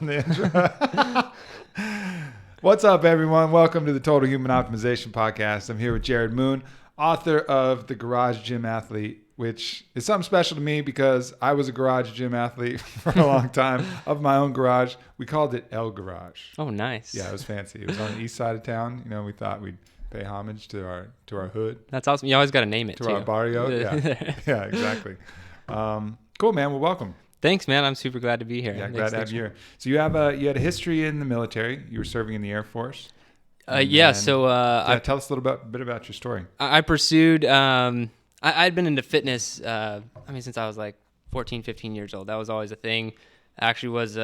The intro. What's up, everyone? Welcome to the Total Human Optimization Podcast. I'm here with Jerred Moon, author of The Garage Gym Athlete, which is something special to me because I was a garage gym athlete for a long time of my own garage. We called it El Garage. Oh, nice. Yeah, it was fancy. It was on the east side of town. You know, we thought we'd pay homage to our hood. That's awesome. You always got to name it, to too. our barrio. Yeah, exactly. Cool, man. Well, welcome. Thanks, man. I'm super glad to be here. Yeah, glad to have you here. So you had a history in the military. You were serving in the Air Force. Yeah. So Tell us a little bit about your story. I pursued. I'd been into fitness. Since I was like 14, 15 years old. That was always a thing. I actually was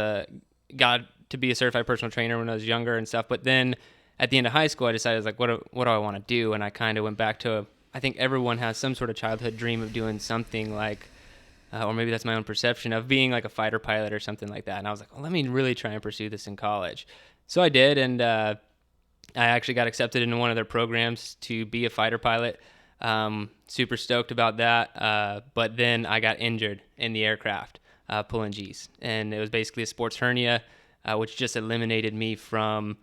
got to be a certified personal trainer when I was younger and stuff. But then at the end of high school, I decided what do I want to do? And I kind of went back to. I think everyone has some sort of childhood dream of doing something like. Or maybe that's my own perception of being like a fighter pilot or something like that. And I was like, well, let me really try and pursue this in college. So I did, and I actually got accepted into one of their programs to be a fighter pilot. Super stoked about that. But then I got injured in the aircraft pulling G's. And it was basically a sports hernia, which just eliminated me from...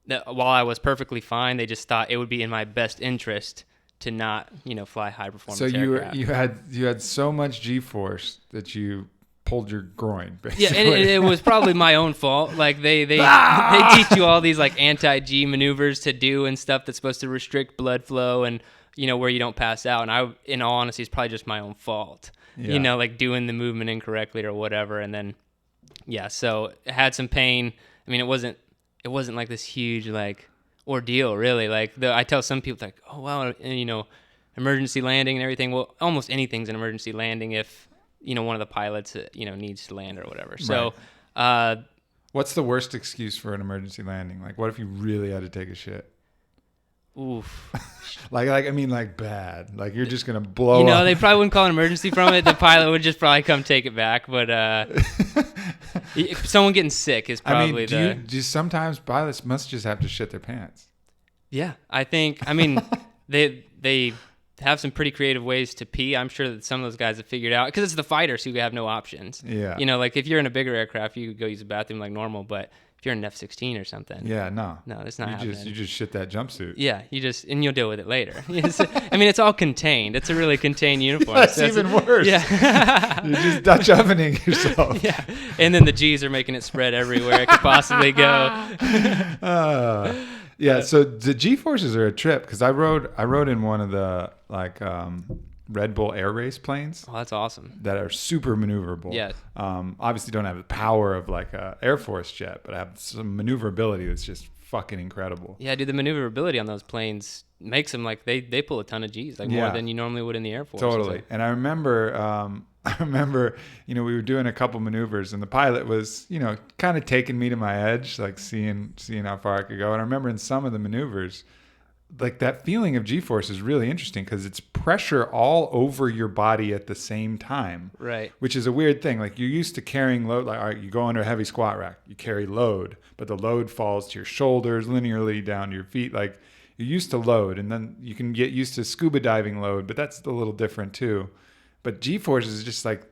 While I was perfectly fine, they just thought it would be in my best interest to not, fly high performance aircraft. You had so much G-force that you pulled your groin, basically. Yeah, and it was probably my own fault. Like they teach you all these like anti-G maneuvers to do and stuff that's supposed to restrict blood flow and where you don't pass out. And I, in all honesty, it's probably just my own fault. Yeah. Like doing the movement incorrectly or whatever. And then so it had some pain. I mean, it wasn't like this huge like ordeal, really. Like I tell some people like, oh wow, emergency landing and everything. Well, almost anything's an emergency landing if one of the pilots needs to land or whatever. So what's the worst excuse for an emergency landing? Like, what if you really had to take a shit? Oof. like bad. Like you're just gonna blow up. They probably wouldn't call an emergency from it. The pilot would just probably come take it back. But someone getting sick is probably do sometimes pilots must just have to shit their pants. Yeah, I think. They have some pretty creative ways to pee. I'm sure that some of those guys have figured out because it's the fighters who have no options. Yeah. Like if you're in a bigger aircraft, you could go use the bathroom like normal. But if you're in an F-16 or something, no, it's not happening. You just shit that jumpsuit. Yeah, and you'll deal with it later. It's all contained. It's a really contained uniform. That's even worse. Yeah, you're just Dutch ovening yourself. Yeah, and then the G's are making it spread everywhere it could possibly go. Yeah, so the G-forces are a trip because I rode in one of the Red Bull Air Race planes. Oh, that's awesome. That are super maneuverable. Yeah. Obviously don't have the power of like a Air Force jet, but I have some maneuverability that's just fucking incredible. Yeah, dude, the maneuverability on those planes makes them like they pull a ton of G's, more than you normally would in the Air Force. Totally. And I remember we were doing a couple maneuvers and the pilot was, kind of taking me to my edge, like seeing how far I could go. And I remember in some of the maneuvers, like that feeling of G-force is really interesting because it's pressure all over your body at the same time. Right. Which is a weird thing. Like you're used to carrying load. Like, all right, you go under a heavy squat rack, you carry load, but the load falls to your shoulders linearly down to your feet. Like you're used to load, and then you can get used to scuba diving load, but that's a little different too. But G-force is just like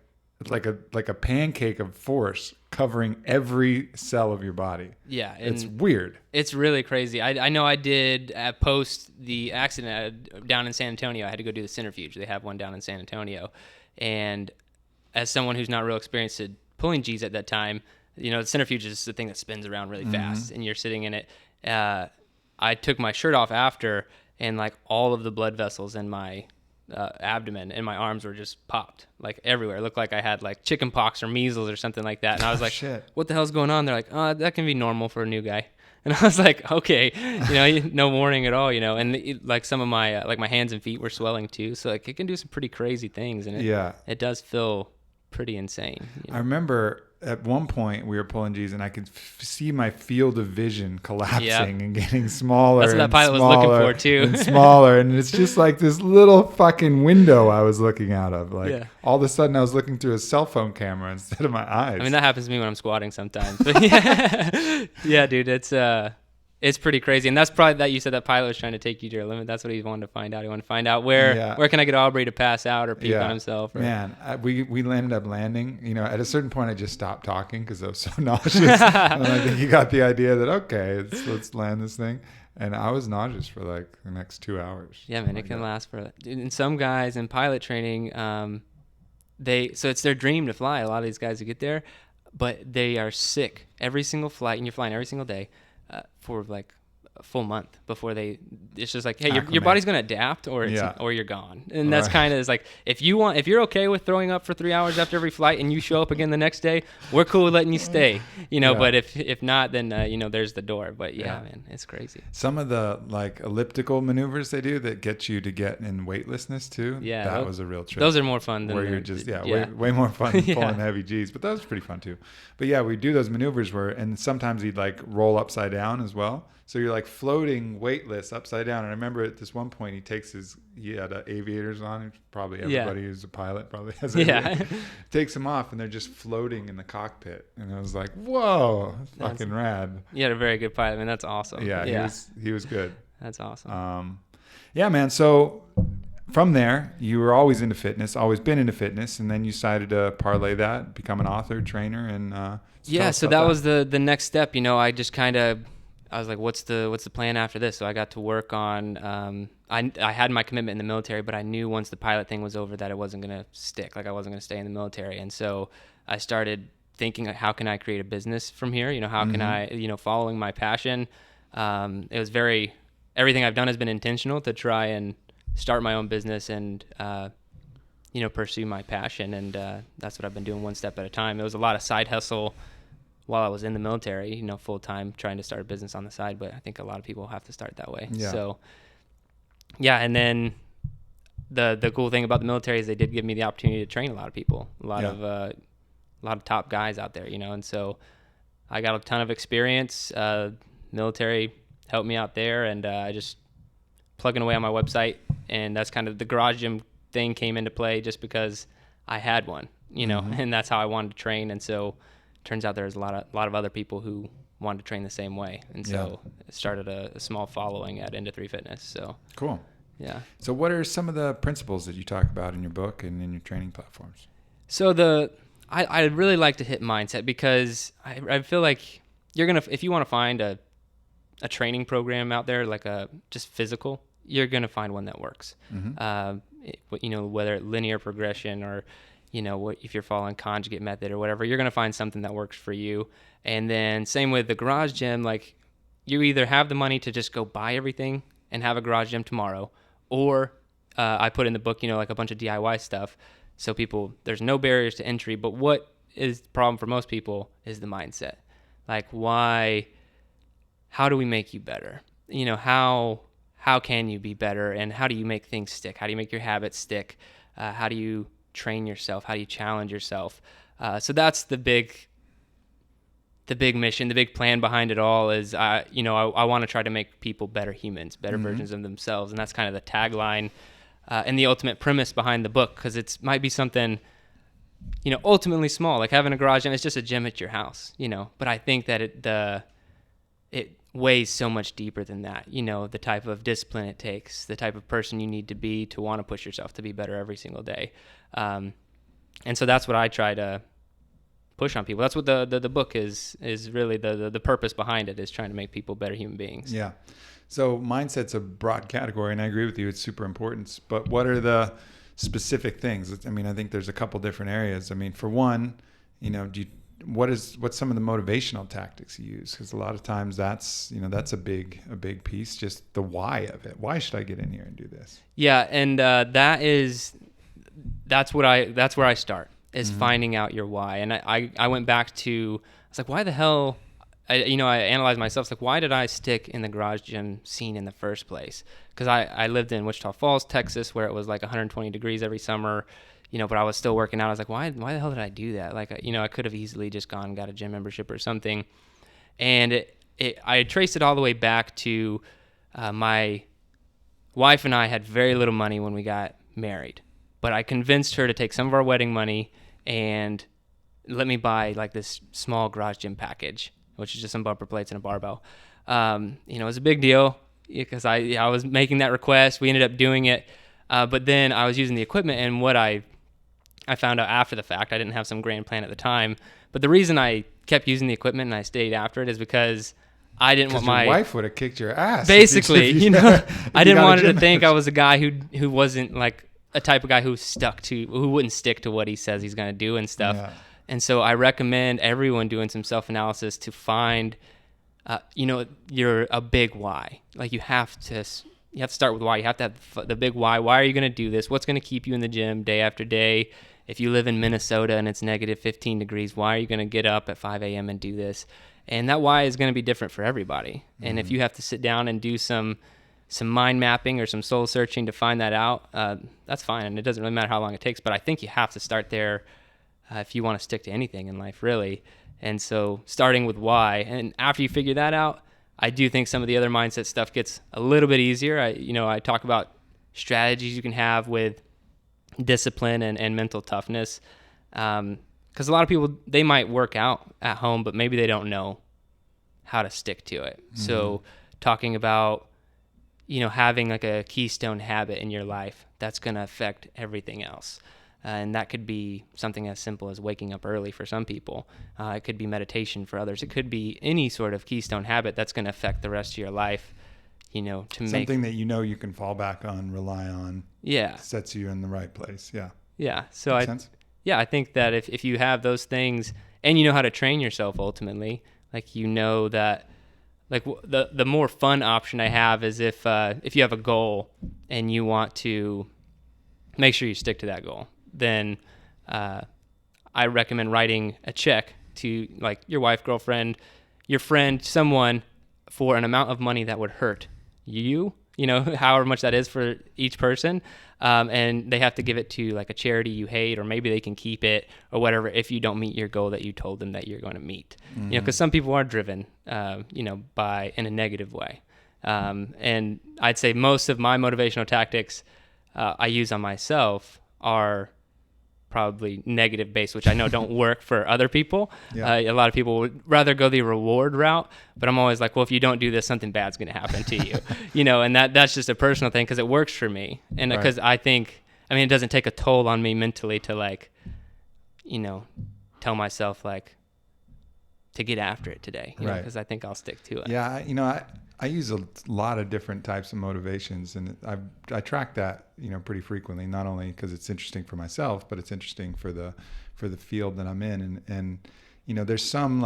a pancake of force covering every cell of your body. Yeah. It's weird. It's really crazy. I know I did post the accident down in San Antonio. I had to go do the centrifuge. They have one down in San Antonio. And as someone who's not real experienced at pulling G's at that time, the centrifuge is the thing that spins around really fast and you're sitting in it. I took my shirt off after and like all of the blood vessels in my abdomen and my arms were just popped like everywhere. It looked like I had like chicken pox or measles or something like that. And I was like, shit. What the hell's going on? They're like, that can be normal for a new guy. And I was like, okay, no warning at all, and like some of my like my hands and feet were swelling too. So like it can do some pretty crazy things, and it does feel pretty insane. I remember at one point we were pulling G's and I could see my field of vision collapsing and getting smaller. That's what that pilot was looking for too. And smaller. And it's just like this little fucking window I was looking out of. Like all of a sudden I was looking through a cell phone camera instead of my eyes. I mean, that happens to me when I'm squatting sometimes. But yeah, dude, it's It's pretty crazy. And that's probably that you said that pilot was trying to take you to your limit. That's what he wanted to find out. He wanted to find out where can I get Aubrey to pass out or puke on himself. Or... Man, we ended up landing. You know, at a certain point, I just stopped talking because I was so nauseous. And I think he got the idea that, okay, let's land this thing. And I was nauseous for like the next 2 hours. Yeah, man, it can last for... Dude, and some guys in pilot training, so it's their dream to fly, a lot of these guys who get there, but they are sick every single flight, and you're flying every single day for like a full month before it's just like, hey, your body's going to adapt or you're gone. And that's kind of like, if you're okay with throwing up for 3 hours after every flight and you show up again the next day, we're cool with letting you stay, but if not, then, there's the door. But man, it's crazy. Some of the like elliptical maneuvers they do that get you to get in weightlessness too. Yeah. That was a real trip. Those are more fun than where you're just, way more fun than pulling heavy G's, but that was pretty fun too. But yeah, we do those maneuvers and sometimes he'd like roll upside down as well. So you're like floating weightless upside down. And I remember at this one point, he had aviators on. Probably everybody who's a pilot probably has aviators. Takes them off and they're just floating in the cockpit. And I was like, whoa, fucking rad. You had a very good pilot, man. That's awesome. Yeah. He was good. That's awesome. Yeah, man. So from there, you were always into fitness, always been into fitness. And then you decided to parlay that, become an author, trainer. And so that was the next step. I just I was like, what's the plan after this? So I got to work on, I had my commitment in the military, but I knew once the pilot thing was over that it wasn't going to stick. Like I wasn't going to stay in the military. And so I started thinking, how can I create a business from here? How can I, following my passion. It was everything I've done has been intentional to try and start my own business and, pursue my passion. And that's what I've been doing one step at a time. It was a lot of side hustle while I was in the military, full time trying to start a business on the side, but I think a lot of people have to start that way. Yeah. So and then the cool thing about the military is they did give me the opportunity to train a lot of people, a lot of top guys out there, and so I got a ton of experience. Military helped me out there, and I just plugging away on my website, and that's kind of the garage gym thing came into play just because I had one, and that's how I wanted to train, and so turns out there's a lot of other people who wanted to train the same way, and so it started a small following at Into 3 Fitness. So cool. Yeah. So what are some of the principles that you talk about in your book and in your training platforms? So I really like to hit mindset because I feel like if you want to find a training program out there, like just physical, you're gonna find one that works. Whether linear progression or if you're following conjugate method or whatever, you're going to find something that works for you. And then same with the garage gym, like you either have the money to just go buy everything and have a garage gym tomorrow, or I put in the book, like a bunch of DIY stuff. So there's no barriers to entry, but what is the problem for most people is the mindset. Like how do we make you better? How can you be better, and how do you make things stick? How do you make your habits stick? How do you train yourself? How do you challenge yourself? So that's the big mission, the big plan behind it all is, I want to try to make people better humans, better versions of themselves. And that's kind of the tagline and the ultimate premise behind the book. Cause it might be something, ultimately small, like having a garage gym. It's just a gym at your house, but I think that it weighs so much deeper than that. The type of discipline it takes, the type of person you need to be to want to push yourself to be better every single day. And so that's what I try to push on people. That's what the book is really the purpose behind it, is trying to make people better human beings. Yeah. So mindset's a broad category, and I agree with you. It's super important. But what are the specific things? I mean, I think there's a couple different areas. I mean, for one, what's some of the motivational tactics you use? Because a lot of times that's a big piece, just the why of it. Why should I get in here and do this? Yeah. And that's where I start, is finding out your why. And I went back to, I was like, why the hell, I analyzed myself. It's like, why did I stick in the garage gym scene in the first place? Because I lived in Wichita Falls, Texas, where it was like 120 degrees every summer, but I was still working out. I was like, why the hell did I do that? Like, I could have easily just gone and got a gym membership or something. And I traced it all the way back to my wife and I had very little money when we got married. But I convinced her to take some of our wedding money and let me buy like this small garage gym package, which is just some bumper plates and a barbell. It was a big deal because I was making that request. We ended up doing it. But then I was using the equipment, and what I found out after the fact, I didn't have some grand plan at the time. But the reason I kept using the equipment and I stayed after it is because I didn't want my your wife would have kicked your ass. Basically, I didn't want her to think I was a guy who wasn't like a type of guy who wouldn't stick to what he says he's going to do and stuff. Yeah. And so I recommend everyone doing some self-analysis to find, you're a big why. Like you have to start with why. You have to have the big why. Why are you going to do this? What's going to keep you in the gym day after day? If you live in Minnesota and it's negative 15 degrees, why are you going to get up at 5 a.m. and do this? And that why is going to be different for everybody. And if you have to sit down and do some mind mapping or some soul searching to find that out, that's fine. And it doesn't really matter how long it takes. But I think you have to start there if you want to stick to anything in life, really. And so starting with why. And after you figure that out, I do think some of the other mindset stuff gets a little bit easier. I talk about strategies you can have with discipline and mental toughness. Because a lot of people, they might work out at home, but maybe they don't know how to stick to it. Mm-hmm. So talking about, having like a keystone habit in your life that's going to affect everything else. And that could be something as simple as waking up early for some people. It could be meditation for others. It could be any sort of keystone habit that's going to affect the rest of your life, to make something that you can fall back on, rely on. Yeah. Sets you in the right place. Yeah. Yeah. So Makes sense? Yeah, I think that if you have those things and you know how to train yourself ultimately, like that, like the more fun option I have is if you have a goal and you want to make sure you stick to that goal, then I recommend writing a check to like your wife, girlfriend, your friend, someone for an amount of money that would hurt you, however much that is for each person. And they have to give it to like a charity you hate, or maybe they can keep it or whatever if you don't meet your goal that you told them that you're going to meet. Mm-hmm. Because some people are driven, by in a negative way. And I'd say most of my motivational tactics I use on myself are probably negative based, which I know don't work for other people. Yeah. A lot of people would rather go the reward route, but I'm always like, well, if you don't do this, something bad's going to happen to you, and that's just a personal thing because it works for me. And because I think, it doesn't take a toll on me mentally to like, tell myself like to get after it today, because I think I'll stick to it. Yeah. I use a lot of different types of motivations, and I track that, pretty frequently, not only because it's interesting for myself, but it's interesting for the field that I'm in. And there's some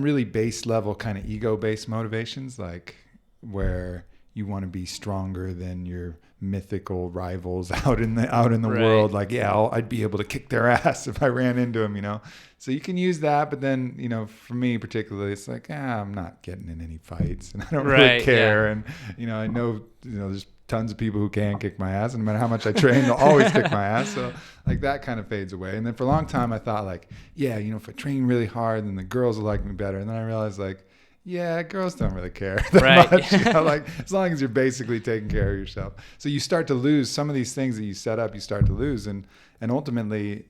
really base level kind of ego based motivations, like where you want to be stronger than your mythical rivals out in the world. Like, I'd be able to kick their ass if I ran into them, So you can use that, but then, for me particularly, it's like, I'm not getting in any fights, and I don't really care. Yeah. And, I know, there's tons of people who can kick my ass, and no matter how much I train, they'll always kick my ass. So like that kind of fades away. And then for a long time I thought like, if I train really hard, then the girls will like me better. And then I realized like, girls don't really care that much. Like as long as you're basically taking care of yourself. So you start to lose some of these things that you set up, you start to lose. And ultimately,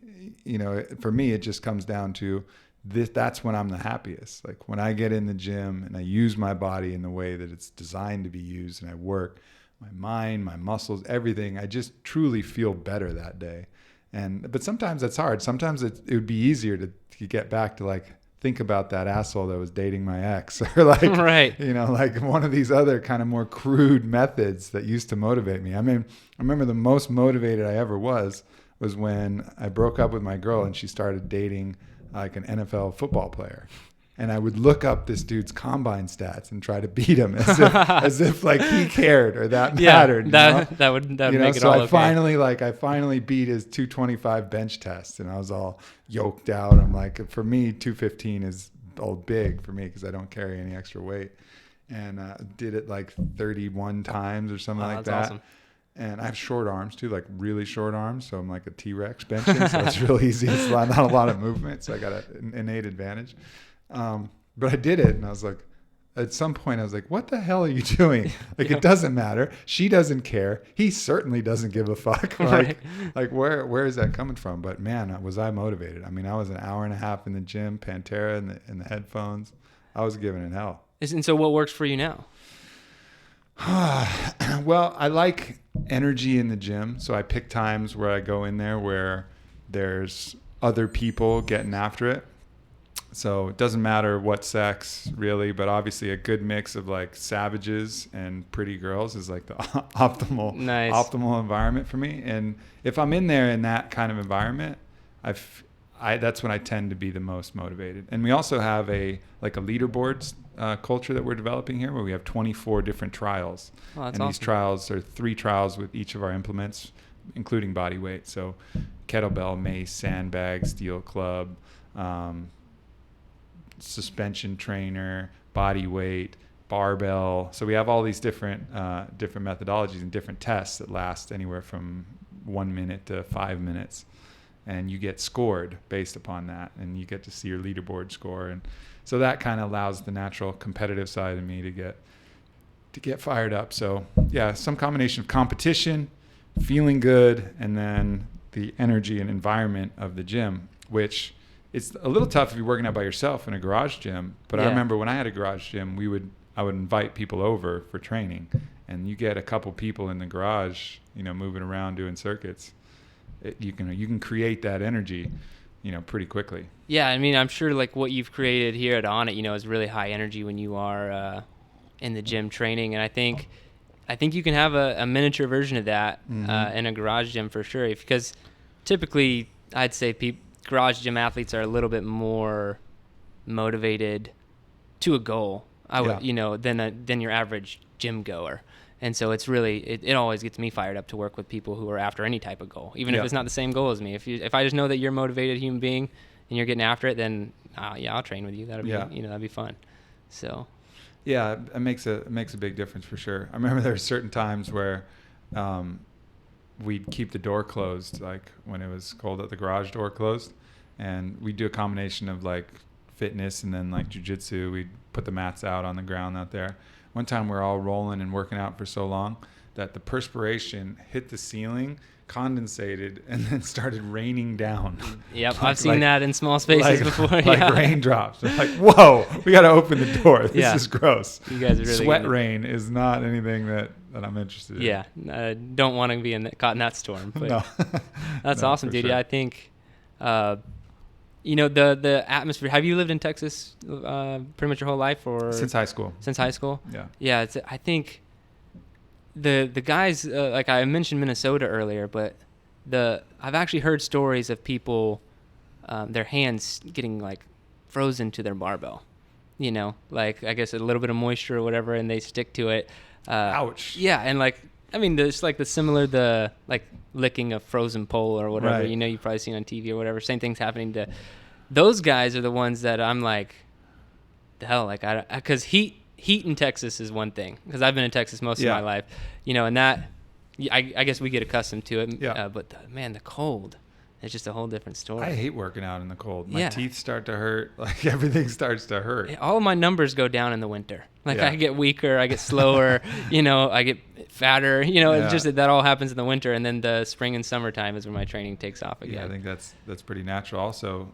for me, it just comes down to this. That's when I'm the happiest. Like when I get in the gym and I use my body in the way that it's designed to be used, and I work my mind, my muscles, everything, I just truly feel better that day. But sometimes that's hard. Sometimes it would be easier to get back to like, think about that asshole that was dating my ex, or like, like one of these other kind of more crude methods that used to motivate me. I remember the most motivated I ever was when I broke up with my girl and she started dating like an NFL football player. And I would look up this dude's combine stats and try to beat him as if like he cared or that mattered. That would make it so all I finally beat his 225 bench test, and I was all yoked out. I'm like, for me, 215 is all big for me because I don't carry any extra weight. And did it like 31 times or something like that. Awesome. And I have short arms too, like really short arms. So I'm like a T-Rex benching. So it's real easy. It's not a lot of movement. So I got an innate advantage. But I did it, and I was like, at some point I was like, what the hell are you doing? Like, It doesn't matter. She doesn't care. He certainly doesn't give a fuck. Like where is that coming from? But man, was I motivated. I was an hour and a half in the gym, Pantera in the headphones. I was giving it hell. And so what works for you now? Well, I like energy in the gym, so I pick times where I go in there where there's other people getting after it. So it doesn't matter what sex really, but obviously a good mix of like savages and pretty girls is like the Nice. optimal environment for me. And if I'm in there in that kind of environment, that's when I tend to be the most motivated. And we also have a leaderboards culture that we're developing here, where we have 24 different trials. Oh, that's and awesome. These trials are 3 trials with each of our implements, including body weight. So kettlebell, mace, sandbag, steel club, suspension trainer, body weight, barbell. So we have all these different methodologies and different tests that last anywhere from 1 minute to 5 minutes. And you get scored based upon that, and you get to see your leaderboard score. And so that kind of allows the natural competitive side of me to get fired up. So yeah, some combination of competition, feeling good, and then the energy and environment of the gym, which it's a little tough if you're working out by yourself in a garage gym. But I remember when I had a garage gym, I would invite people over for training, and you get a couple people in the garage, moving around doing circuits. You can create that energy, pretty quickly. Yeah, I mean, I'm sure like what you've created here at On It, is really high energy when you are in the gym training, and I think you can have a miniature version of that in a garage gym for sure. Because typically, I'd say garage gym athletes are a little bit more motivated to a goal. Than your average gym goer. And so it's really, it always gets me fired up to work with people who are after any type of goal, even if it's not the same goal as me. If I just know that you're a motivated human being and you're getting after it, then I'll train with you. That'd be fun. So. Yeah, it makes a big difference for sure. I remember there were certain times where we'd keep the door closed, like when it was cold, at the garage door closed, and we'd do a combination of like fitness and then like jiu-jitsu. We'd put the mats out on the ground out there. One time we were all rolling and working out for so long that the perspiration hit the ceiling, condensated, and then started raining down. Yep, I've seen that in small spaces before. Like raindrops. We're like, whoa, we got to open the door. This is gross. You guys are really Sweat rain is not anything that I'm interested in. Yeah, don't want to be caught in that storm. But no. That's awesome, dude. Sure. Yeah, I think... the atmosphere. Have you lived in Texas pretty much your whole life, or since high school? Since high school, yeah. I think the guys like I mentioned Minnesota earlier, but I've actually heard stories of people their hands getting like frozen to their barbell. Like I guess a little bit of moisture or whatever, and they stick to it. Ouch. Yeah, and like I mean, there's like the like licking a frozen pole or whatever. Right. You've probably seen on TV or whatever. Same thing's happening to those guys. Are the ones that I'm like, the hell, like because heat in Texas is one thing, because I've been in Texas most of my life, and that I guess we get accustomed to it. Yeah. But the cold, it's just a whole different story. I hate working out in the cold. My teeth start to hurt. Like everything starts to hurt. All of my numbers go down in the winter. Like I get weaker, I get slower, I get fatter, It's just that all happens in the winter, and then the spring and summertime is when my training takes off again. Yeah, I think that's pretty natural. Also,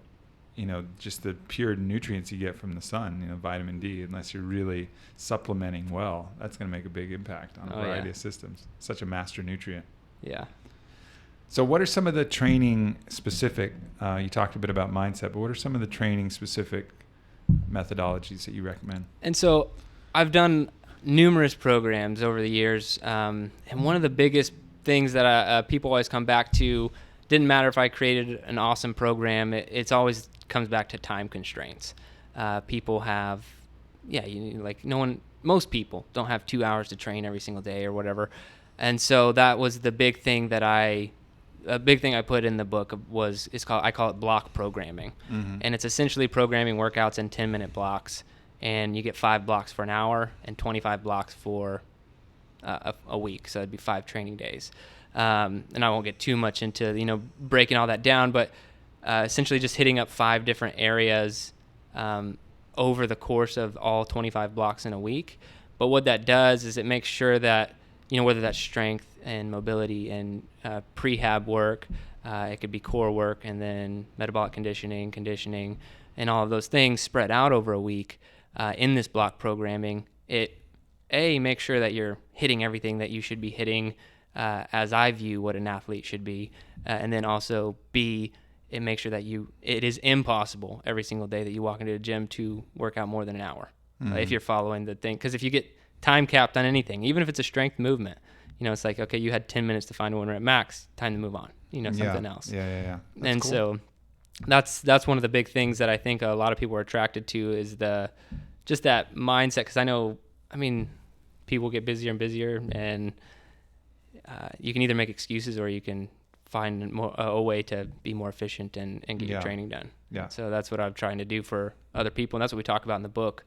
just the pure nutrients you get from the sun, vitamin D, unless you're really supplementing well, that's going to make a big impact on a variety of systems. Such a master nutrient. Yeah. So what are some of the training specific, you talked a bit about mindset, but what are some of the training specific methodologies that you recommend? And so I've done numerous programs over the years, and one of the biggest things that people always come back to, didn't matter if I created an awesome program, it's always comes back to time constraints. People have, most people don't have 2 hours to train every single day or whatever. And so that was the big thing that I put in the book I call it block programming. Mm-hmm. And it's essentially programming workouts in 10-minute blocks. And you get 5 blocks for an hour and 25 blocks for a week. So it'd be 5 training days. And I won't get too much into, breaking all that down, but essentially just hitting up 5 different areas over the course of all 25 blocks in a week. But what that does is it makes sure that, whether that's strength and mobility and prehab work, it could be core work, and then metabolic conditioning, and all of those things spread out over a week. in this block programming, it makes sure that you're hitting everything that you should be hitting, as I view what an athlete should be, and then also B, it makes sure that it is impossible every single day that you walk into a gym to work out more than an hour, if you're following the thing. Because if you get time capped on anything, even if it's a strength movement, it's like, okay, you had 10 minutes to find one rep max, time to move on, something else. Yeah. That's and cool. So that's one of the big things that I think a lot of people are attracted to, is just that mindset. Because I mean, people get busier and busier, and you can either make excuses or you can find a way to be more efficient and get your training done. Yeah. So that's what I'm trying to do for other people, and that's what we talk about in the book,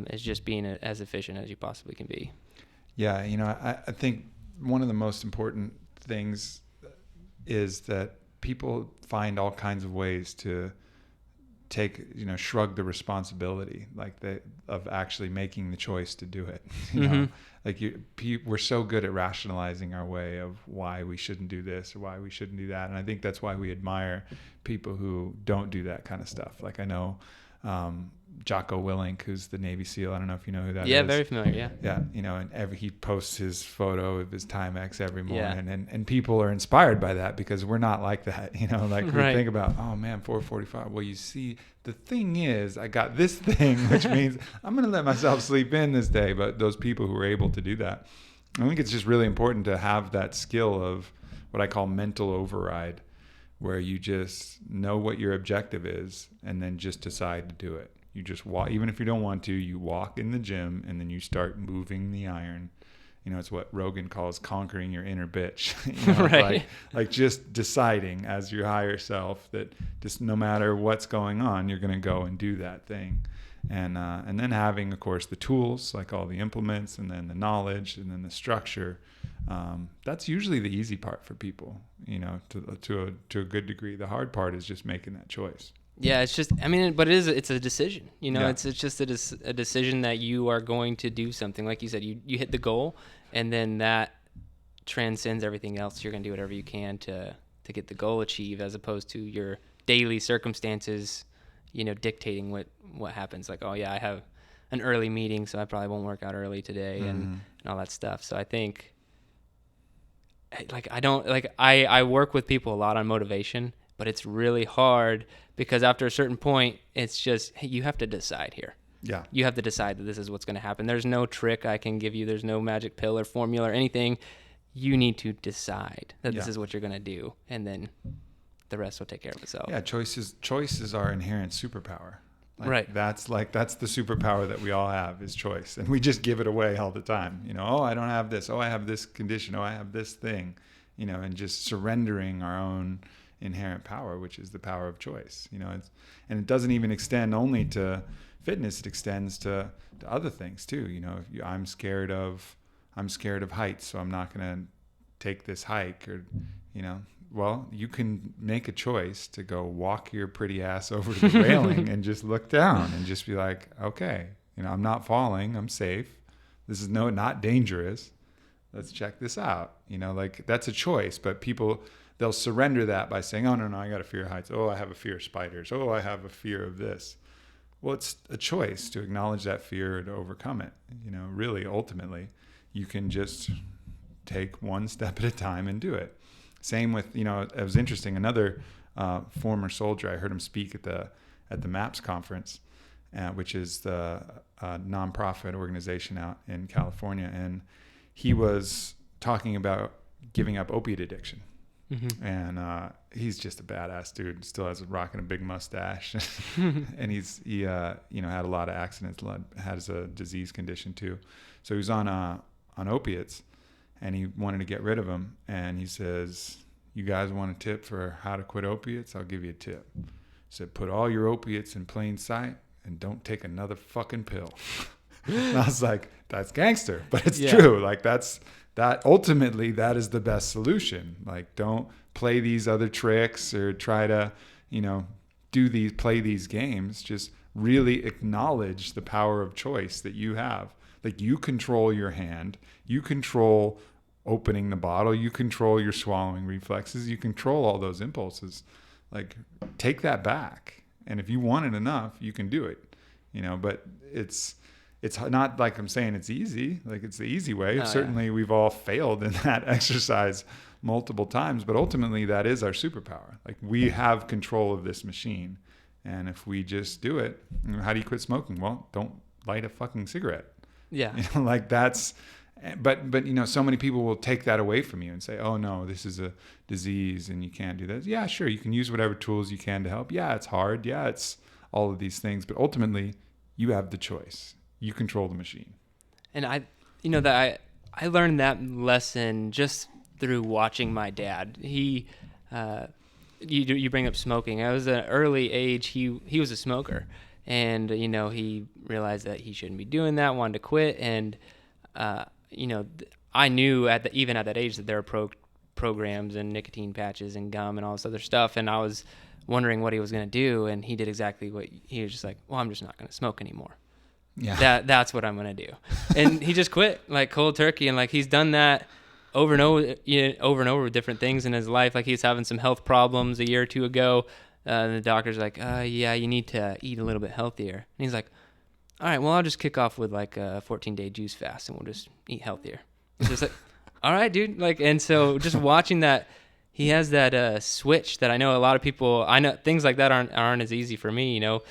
is just being as efficient as you possibly can be. Yeah, I think one of the most important things is that people find all kinds of ways to shrug the responsibility, of actually making the choice to do it. We're so good at rationalizing our way of why we shouldn't do this or why we shouldn't do that. And I think that's why we admire people who don't do that kind of stuff. Like I know, Jocko Willink, who's the Navy SEAL. I don't know if you know who that is. Yeah, very familiar. Yeah. Yeah. And he posts his photo of his Timex every morning, and people are inspired by that because we're not like that. We think about, oh man, 4:45. Well, you see, the thing is, I got this thing, which means I'm going to let myself sleep in this day. But those people who are able to do that, I think it's just really important to have that skill of what I call mental override, where you just know what your objective is and then just decide to do it. You just walk, even if you don't want to, you walk in the gym and then you start moving the iron. It's what Rogan calls conquering your inner bitch. Right. Like just deciding as your higher self that just no matter what's going on, you're going to go and do that thing. And then having, of course, the tools, like all the implements, and then the knowledge, and then the structure. That's usually the easy part for people, to a good degree. The hard part is just making that choice. Yeah, it's just, but it's a decision, it's just a decision that you are going to do something. Like you said, you hit the goal, and then that transcends everything else. You're going to do whatever you can to get the goal achieved, as opposed to your daily circumstances, dictating what happens. Like, oh yeah, I have an early meeting, so I probably won't work out early today, and all that stuff. So I think, I work with people a lot on motivation, but it's really hard because after a certain point, it's just, hey, you have to decide here. Yeah. You have to decide that this is what's going to happen. There's no trick I can give you. There's no magic pill or formula or anything. You need to decide that this is what you're going to do, and then the rest will take care of itself. Yeah, choice is our inherent superpower. Right. That's the superpower that we all have, is choice. And we just give it away all the time. Oh, I don't have this. Oh, I have this condition. Oh, I have this thing. And just surrendering our own inherent power, which is the power of choice. And it doesn't even extend only to fitness. It extends to other things too. I'm scared of heights, so I'm not going to take this hike, or, well, you can make a choice to go walk your pretty ass over to the railing and just look down and just be like, okay, I'm not falling. I'm safe. This is not dangerous. Let's check this out. That's a choice, but people, they'll surrender that by saying, oh, no, I got a fear of heights. Oh, I have a fear of spiders. Oh, I have a fear of this. Well, it's a choice to acknowledge that fear and to overcome it. Really, ultimately, you can just take one step at a time and do it. Same with, it was interesting. Another former soldier, I heard him speak at the MAPS conference, which is the nonprofit organization out in California. And he was talking about giving up opiate addiction. Mm-hmm. And he's just a badass dude. Still rocking a big mustache, and he had a lot of accidents. Has a disease condition too, so he was on opiates, and he wanted to get rid of them. And he says, "You guys want a tip for how to quit opiates? I'll give you a tip." He said, "Put all your opiates in plain sight and don't take another fucking pill." And I was like, "That's gangster," but it's true. That ultimately, that is the best solution. Don't play these other tricks or try to, play these games. Just really acknowledge the power of choice that you have. You control your hand, you control opening the bottle, you control your swallowing reflexes, you control all those impulses. Take that back. And if you want it enough, you can do it. but it's not like I'm saying it's easy. Like it's the easy way. Oh, Certainly we've all failed in that exercise multiple times, but ultimately that is our superpower. Like we have control of this machine. And if we just do it, how do you quit smoking? Well, don't light a fucking cigarette. Yeah. Like that's, but so many people will take that away from you and say, oh no, this is a disease and you can't do this. Yeah, sure. You can use whatever tools you can to help. Yeah, it's hard. Yeah, it's all of these things, but ultimately you have the choice. You control the machine. And I learned that lesson just through watching my dad. He, you bring up smoking. I was at an early age. He was a smoker, and he realized that he shouldn't be doing that. Wanted to quit, and I knew even at that age that there were programs and nicotine patches and gum and all this other stuff, and I was wondering what he was going to do, and he did exactly what he was just like. Well, I'm just not going to smoke anymore. Yeah, that's what I'm going to do, and he just quit like cold turkey, and like he's done that over and over with different things in his life. Like he's having some health problems a year or two ago. And the doctor's like, yeah, you need to eat a little bit healthier. And he's like, all right, well, I'll just kick off with like a 14-day juice fast and we'll just eat healthier. It's just like, all right, dude. Like, and so just watching that, he has that switch that I know a lot of people, I know things like that aren't as easy for me, and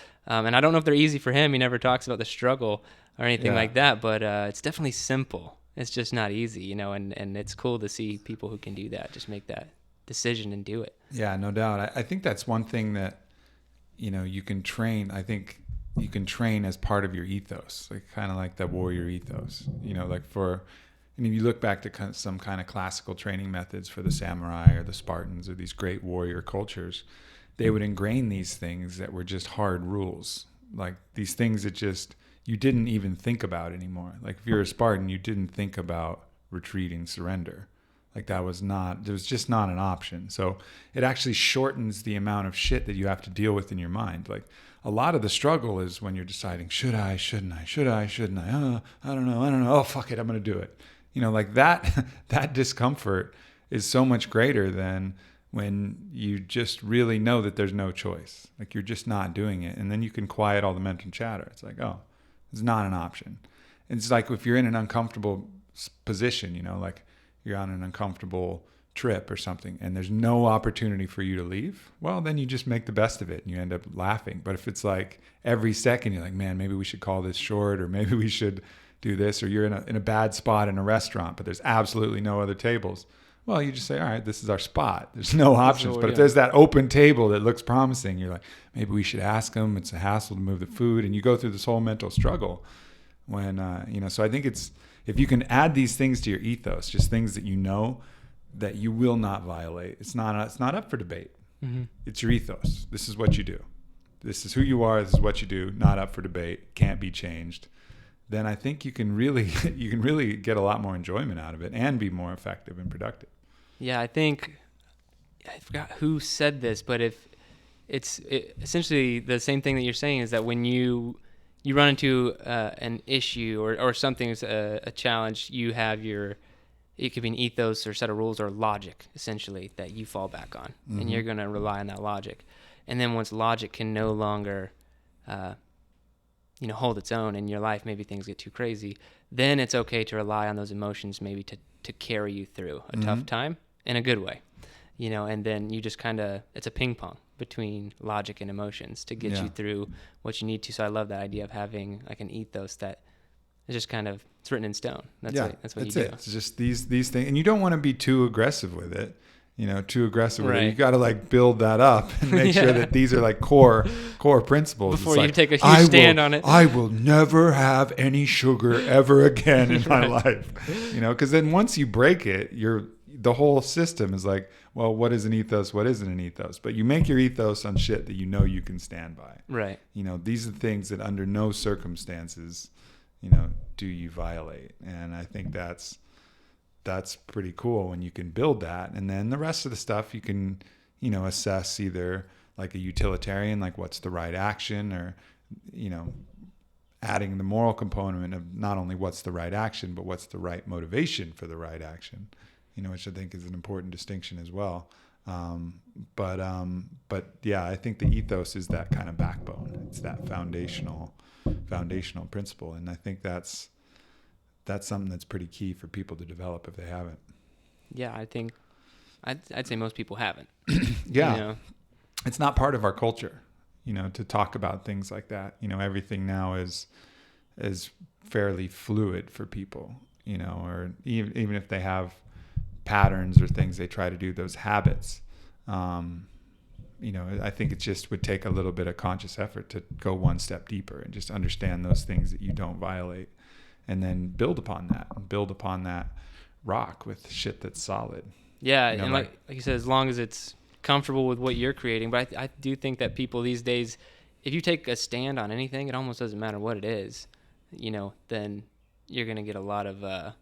I don't know if they're easy for him. He never talks about the struggle or anything like that, but it's definitely simple. It's just not easy, and it's cool to see people who can do that, just make that decision and do it. Yeah, no doubt. I think that's one thing that, you can train. I think you can train as part of your ethos, like kind of like the warrior ethos, and if you look back to some kind of classical training methods for the samurai or the Spartans or these great warrior cultures, they would ingrain these things that were just hard rules, like these things that just you didn't even think about anymore. Like if you're a Spartan, you didn't think about retreating, surrender. Like there was just not an option. So it actually shortens the amount of shit that you have to deal with in your mind. Like a lot of the struggle is when you're deciding, should I, shouldn't I, should I, shouldn't I? I don't know. Oh, fuck it. I'm going to do it. Like that discomfort is so much greater than when you just really know that there's no choice. Like you're just not doing it. And then you can quiet all the mental chatter. It's like, oh, it's not an option. And it's like if you're in an uncomfortable position, like you're on an uncomfortable trip or something and there's no opportunity for you to leave, well, then you just make the best of it and you end up laughing. But if it's like every second you're like, man, maybe we should call this short, or maybe we should do this, or you're in a bad spot in a restaurant, but there's absolutely no other tables. Well, you just say, all right, this is our spot. There's no options. But if there's that open table that looks promising, you're like, maybe we should ask them. It's a hassle to move the food. And you go through this whole mental struggle when, so I think it's, if you can add these things to your ethos, just things that you know that you will not violate. It's not up for debate. Mm-hmm. It's your ethos. This is what you do. This is who you are. This is what you do. Not up for debate. Can't be changed. Then I think you can really get a lot more enjoyment out of it and be more effective and productive. Yeah, I forgot who said this, but if it's essentially the same thing that you're saying is that when you run into an issue or something's a challenge, you have it could be an ethos or set of rules or logic essentially that you fall back on, mm-hmm. and you're going to rely on that logic. And then once logic can no longer hold its own in your life, maybe things get too crazy, then it's okay to rely on those emotions maybe to carry you through a mm-hmm. tough time in a good way, and then you just it's a ping pong between logic and emotions to get you through what you need to. So I love that idea of having like an ethos that is just it's written in stone. That's what you do. It's just these things, and you don't want to be too aggressive with it. Too aggressive with it. You got to like build that up and make sure that these are like core principles. Before you take a huge stand on it. I will never have any sugar ever again in my life. Because then once you break it, the whole system is like, well, what is an ethos? What isn't an ethos? But you make your ethos on shit that you can stand by. Right. These are things that under no circumstances, do you violate. And I think that's pretty cool when you can build that. And then the rest of the stuff you can, assess either like a utilitarian, like what's the right action, or, adding the moral component of not only what's the right action, but what's the right motivation for the right action, which I think is an important distinction as well. But yeah, I think the ethos is that kind of backbone. It's that foundational principle, and I think that's something that's pretty key for people to develop if they haven't. Yeah, I think I'd say most people haven't. Yeah, You know? it's not part of our culture, to talk about things like that. Everything now is fairly fluid for people, or even if they have patterns or things they try to do, those habits. I think it just would take a little bit of conscious effort to go one step deeper and just understand those things that you don't violate, and then build upon that rock with shit that's solid. Yeah, and like you said, as long as it's comfortable with what you're creating. But I do think that people these days, if you take a stand on anything, it almost doesn't matter what it is, then you're going to get a lot of, I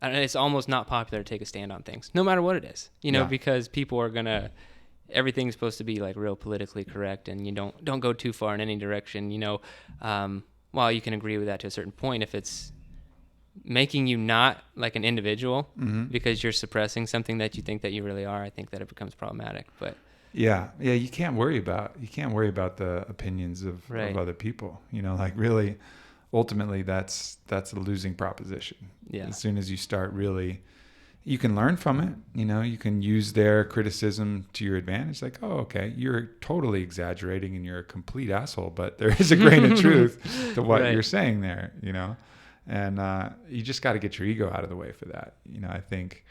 don't know, it's almost not popular to take a stand on things, no matter what it is, because people are going to, everything's supposed to be like real politically correct, and you don't go too far in any direction, while you can agree with that to a certain point, if it's making you not like an individual because you're suppressing something that you think that you really are, I think that it becomes problematic. But yeah, you can't worry about the opinions of other people. Really, ultimately, that's a losing proposition. Yeah. As soon as you start really, you can learn from it. You can use their criticism to your advantage. Like, oh, okay, you're totally exaggerating and you're a complete asshole, but there is a grain of truth to what you're saying there. And you just got to get your ego out of the way for that. I think,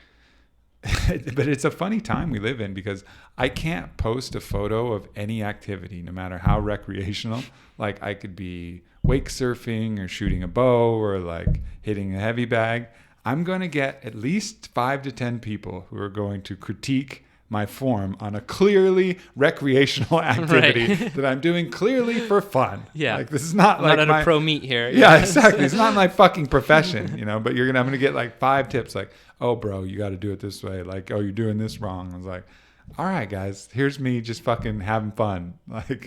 but it's a funny time we live in, because I can't post a photo of any activity, no matter how recreational. Like, I could be wake surfing or shooting a bow or like hitting a heavy bag. I'm going to get at least 5 to 10 people who are going to critique my form on a clearly recreational activity that I'm doing clearly for fun. Yeah. Like, this is not I'm like not at a pro meet here. Yeah, exactly. It's not my fucking profession, but I'm going to get like 5 tips. Like, oh, bro, you got to do it this way. Like, oh, you're doing this wrong. I was like, all right, guys, here's me just fucking having fun. Like,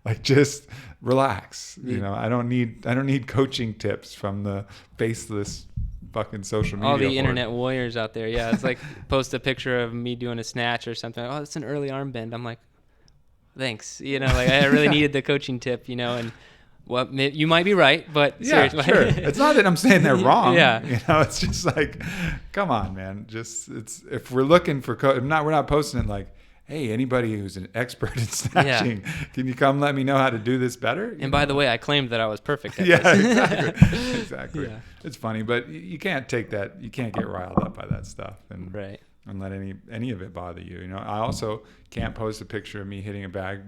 like, just relax. I don't need coaching tips from the faceless fucking social media. All the internet warriors out there. Yeah, it's like post a picture of me doing a snatch or something. Oh, it's an early arm bend. I'm like, thanks. Like, I really needed the coaching tip. And you might be right, but seriously. Sure. It's not that I'm saying they're wrong. Yeah. It's just like, come on, man. If we're looking for we're not posting it like, hey, anybody who's an expert in snatching, can you come let me know how to do this better? By the way, I claimed that I was perfect at this. Exactly. Yeah. It's funny, but you can't take that. You can't get riled up by that stuff and let any of it bother you. I also can't post a picture of me hitting a bag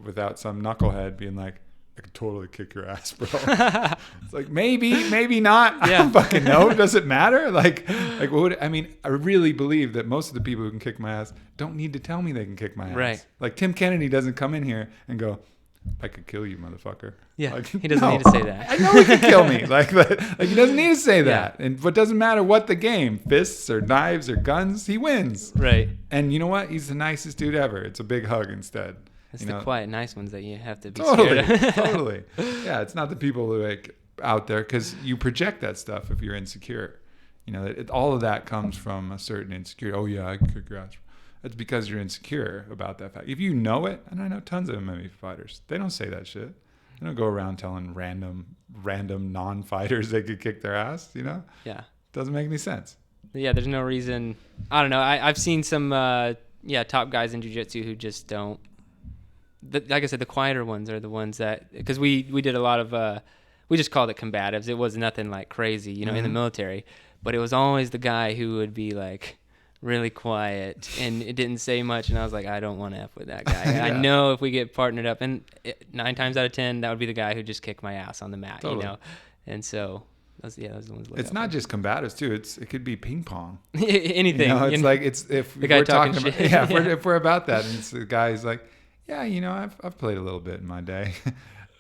without some knucklehead being like, I could totally kick your ass, bro. It's like, maybe not. I don't fucking know. Does it matter? Like I really believe that most of the people who can kick my ass don't need to tell me they can kick my ass. Right. Like, Tim Kennedy doesn't come in here and go, I could kill you, motherfucker. Yeah. Like, he doesn't need to say that. I know he can kill me. Like he doesn't need to say that. And but doesn't matter what the game, fists or knives or guns, he wins. Right. And you know what? He's the nicest dude ever. It's a big hug instead. It's the quiet, nice ones that you have to be scared of. Totally. Yeah, it's not the people who like out there, because you project that stuff if you're insecure. All of that comes from a certain insecurity. Oh yeah, I can kick your ass. It's because you're insecure about that fact. If you know it, and I know tons of MMA fighters, they don't say that shit. They don't go around telling random non-fighters they could kick their ass. Yeah. Doesn't make any sense. Yeah, there's no reason. I don't know. I've seen some top guys in jiu-jitsu who just don't. Like I said, the quieter ones are the ones that, because we did a lot of, we just called it combatives. It was nothing like crazy, in the military, but it was always the guy who would be like really quiet and it didn't say much. And I was like, I don't want to F with that guy. Yeah. I know if we get partnered up, and 9 times out of 10, that would be the guy who just kicked my ass on the mat, totally. And so those are the ones. It's not just combatives too. It could be ping pong. Anything. If the guy we're talking about, shit. if we're about that, and it's the guy's like, yeah, I've played a little bit in my day.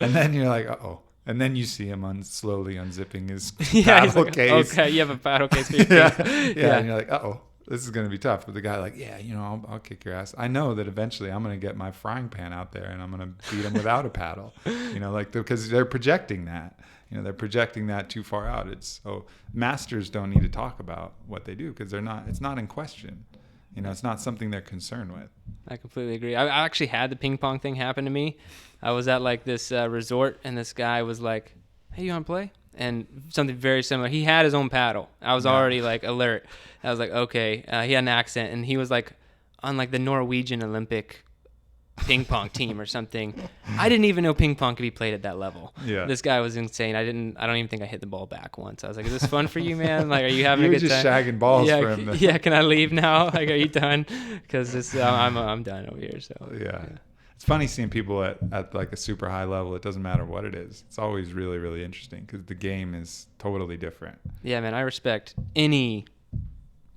And then you're like, uh-oh. And then you see him slowly unzipping his paddle case. Okay, you have a paddle case for your yeah. And you're like, uh-oh, this is going to be tough. But the guy like, I'll kick your ass. I know that eventually I'm going to get my frying pan out there and I'm going to beat him without a paddle. Because they're projecting that. They're projecting that too far out. Masters don't need to talk about what they do because it's not in question. It's not something they're concerned with. I completely agree. I actually had the ping pong thing happen to me. I was at like this resort, and this guy was like, "Hey, you want to play?" And something very similar. He had his own paddle. I was already like alert. I was like, okay. He had an accent, and he was like on like the Norwegian Olympic ping pong team or something. I didn't even know ping pong could be played at that level. Yeah. This guy was insane. I don't even think I hit the ball back once. I was like, is this fun for you, man? Like, are you having You a were good just time? shagging balls Yeah, for him. yeah, can I leave now? Like, are you done? Because I'm done over here. So yeah. It's funny seeing people at like a super high level. It doesn't matter what it is. It's always really, really interesting because the game is totally different. Yeah, man, I respect any.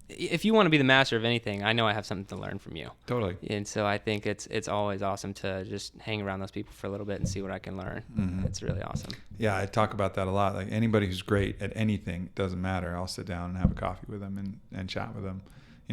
If you want to be the master of anything, I know I have something to learn from you. Totally. And so I think it's always awesome to just hang around those people for a little bit and see what I can learn. Mm-hmm. It's really awesome. Yeah, I talk about that a lot. Like anybody who's great at anything, doesn't matter. I'll sit down and have a coffee with them and chat with them,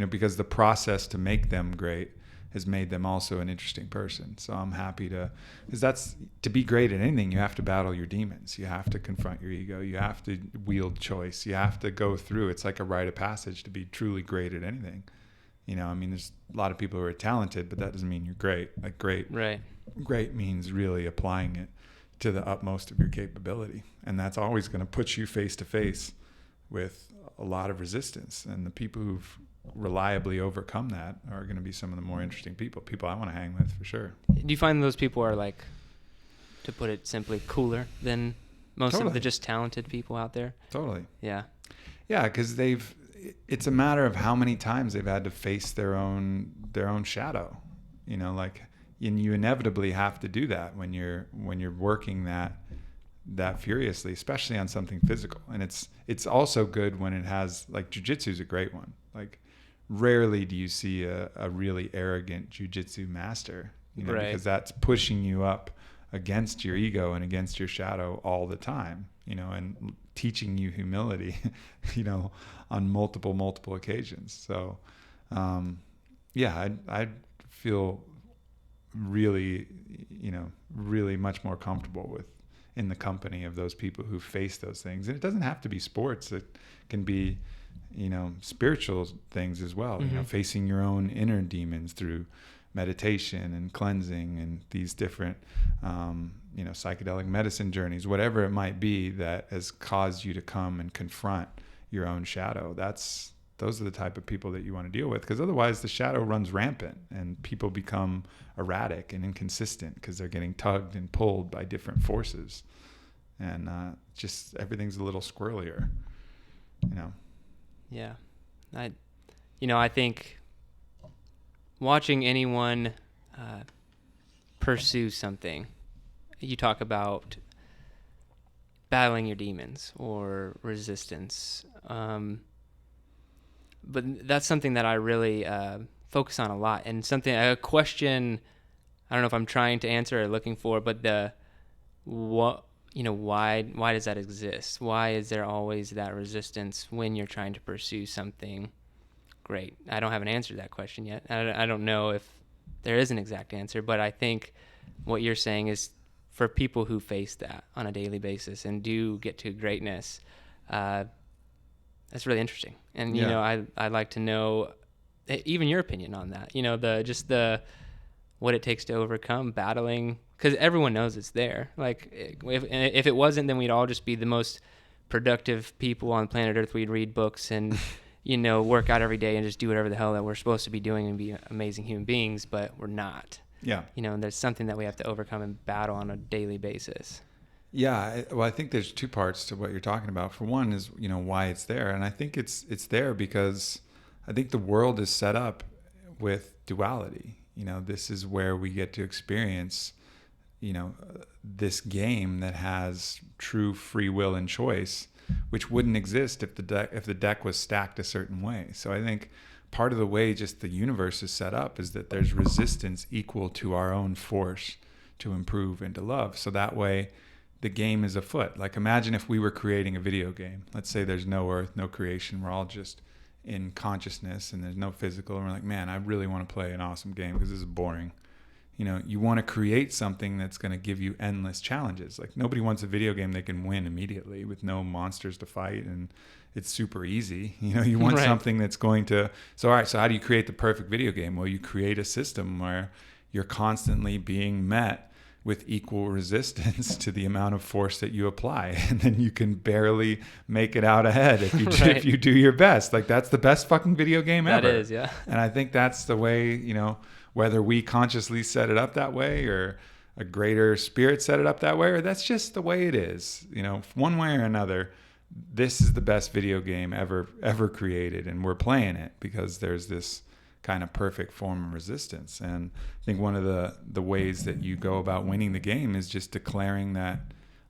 because the process to make them great has made them also an interesting person. So I'm happy because to be great at anything, you have to battle your demons. You have to confront your ego. You have to wield choice. You have to go through. It's like a rite of passage to be truly great at anything. There's a lot of people who are talented, but that doesn't mean you're great. Like great means really applying it to the utmost of your capability. And that's always going to put you face to face with a lot of resistance. And the people who've reliably overcome that are going to be some of the more interesting people I want to hang with for sure. Do you find those people are, like, to put it simply, cooler than most of the just talented people out there? Totally. Yeah. Yeah, because it's a matter of how many times they've had to face their own shadow. And you inevitably have to do that when you're working that furiously, especially on something physical. And it's also good when it has, like, jiu-jitsu is a great one. Like, rarely do you see a really arrogant jiu-jitsu master, because that's pushing you up against your ego and against your shadow all the time, and teaching you humility, on multiple occasions. So, I feel really, really much more comfortable in the company of those people who face those things. And it doesn't have to be sports. It can be, spiritual things as well, Mm-hmm. Facing your own inner demons through meditation and cleansing and these different, psychedelic medicine journeys, whatever it might be that has caused you to come and confront your own shadow. Those are the type of people that you want to deal with, because otherwise the shadow runs rampant and people become erratic and inconsistent because they're getting tugged and pulled by different forces. And just everything's a little squirrelier, Yeah. I think watching anyone pursue something, you talk about battling your demons or resistance. But that's something that I really focus on a lot, and a question I don't know if I'm trying to answer or looking for, but why does that exist? Why is there always that resistance when you're trying to pursue something great? I don't have an answer to that question yet. I don't know if there is an exact answer, but I think what you're saying is for people who face that on a daily basis and do get to greatness, that's really interesting. And, I'd like to know even your opinion on that, what it takes to overcome battling, because everyone knows it's there. Like, if it wasn't, then we'd all just be the most productive people on planet Earth. We'd read books and, work out every day and just do whatever the hell that we're supposed to be doing and be amazing human beings, but we're not. Yeah. And there's something that we have to overcome and battle on a daily basis. Yeah. I think there's two parts to what you're talking about. For one is, why it's there. And I think it's there because I think the world is set up with duality. This is where we get to experience, this game that has true free will and choice, which wouldn't exist if the deck was stacked a certain way. So I think part of the way just the universe is set up is that there's resistance equal to our own force to improve and to love. So that way the game is afoot. Like, imagine if we were creating a video game. Let's say there's no earth, no creation. We're all just in consciousness and there's no physical. And we're like, man, I really want to play an awesome game because this is boring. you want to create something that's going to give you endless challenges. Like nobody wants a video game they can win immediately with no monsters to fight and it's super easy. You want Right. something that's going to, so all right, so how do you create the perfect video game? Well, you create a system where you're constantly being met with equal resistance to the amount of force that you apply. And then you can barely make it out ahead if you, Right. if you do your best. Like that's the best fucking video game ever. That is, yeah. And I think that's the way, whether we consciously set it up that way or a greater spirit set it up that way, or that's just the way it is, one way or another, this is the best video game ever created. And we're playing it because there's this kind of perfect form of resistance. And I think one of the ways that you go about winning the game is just declaring that,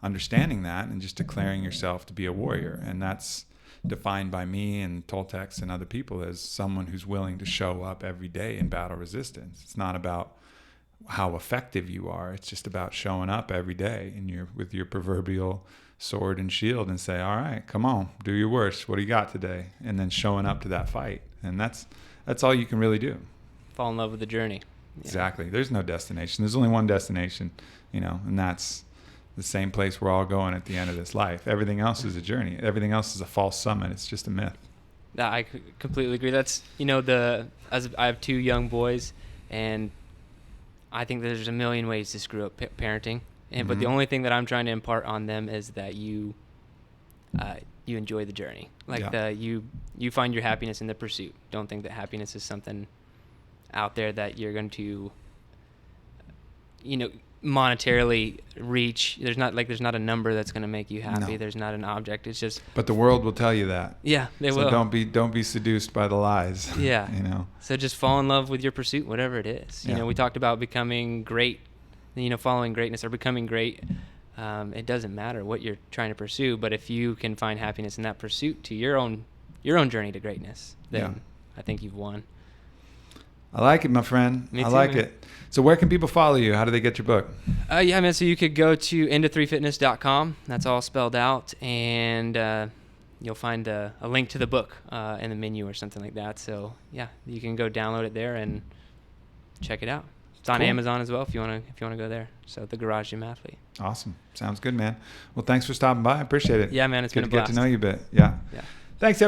understanding that, and just declaring yourself to be a warrior. And that's defined by me and Toltecs and other people as someone who's willing to show up every day in battle resistance. It's not about how effective you are. It's just about showing up every day with your proverbial sword and shield and say, all right, come on, do your worst. What do you got today? And then showing up to that fight. And that's all you can really do. Fall in love with the journey. Yeah. Exactly. There's no destination. There's only one destination, and that's the same place we're all going at the end of this life. Everything else is a journey. Everything else is a false summit. It's just a myth. I completely agree. That's, as I have 2 young boys, and I think there's a million ways to screw up parenting. But the only thing that I'm trying to impart on them is that you enjoy the journey. Like you find your happiness in the pursuit. Don't think that happiness is something out there that you're going to, monetarily reach. There's not a number that's going to make you happy. No. There's not an object. It's just. But the world will tell you that. Yeah, they So will. don't be seduced by the lies. Yeah. So just fall in love with your pursuit, whatever it is. We talked about becoming great, following greatness or becoming great. It doesn't matter what you're trying to pursue, but if you can find happiness in that pursuit to your own journey to greatness, then I think you've won. I like it, my friend. Me too, I like man. it. So where can people follow you? How do they get your book? Yeah, man. So you could go to into3fitness.com. That's all spelled out, and you'll find a link to the book in the menu or something like that. So yeah, you can go download it there and check it out. It's on Cool. Amazon as well if you want to go there. So The Garage Gym Athlete. Awesome. Sounds good, man. Well, thanks for stopping by. I appreciate it. Yeah, man. It's Good been a to blast. get to know you a bit. Yeah. Yeah. Thanks,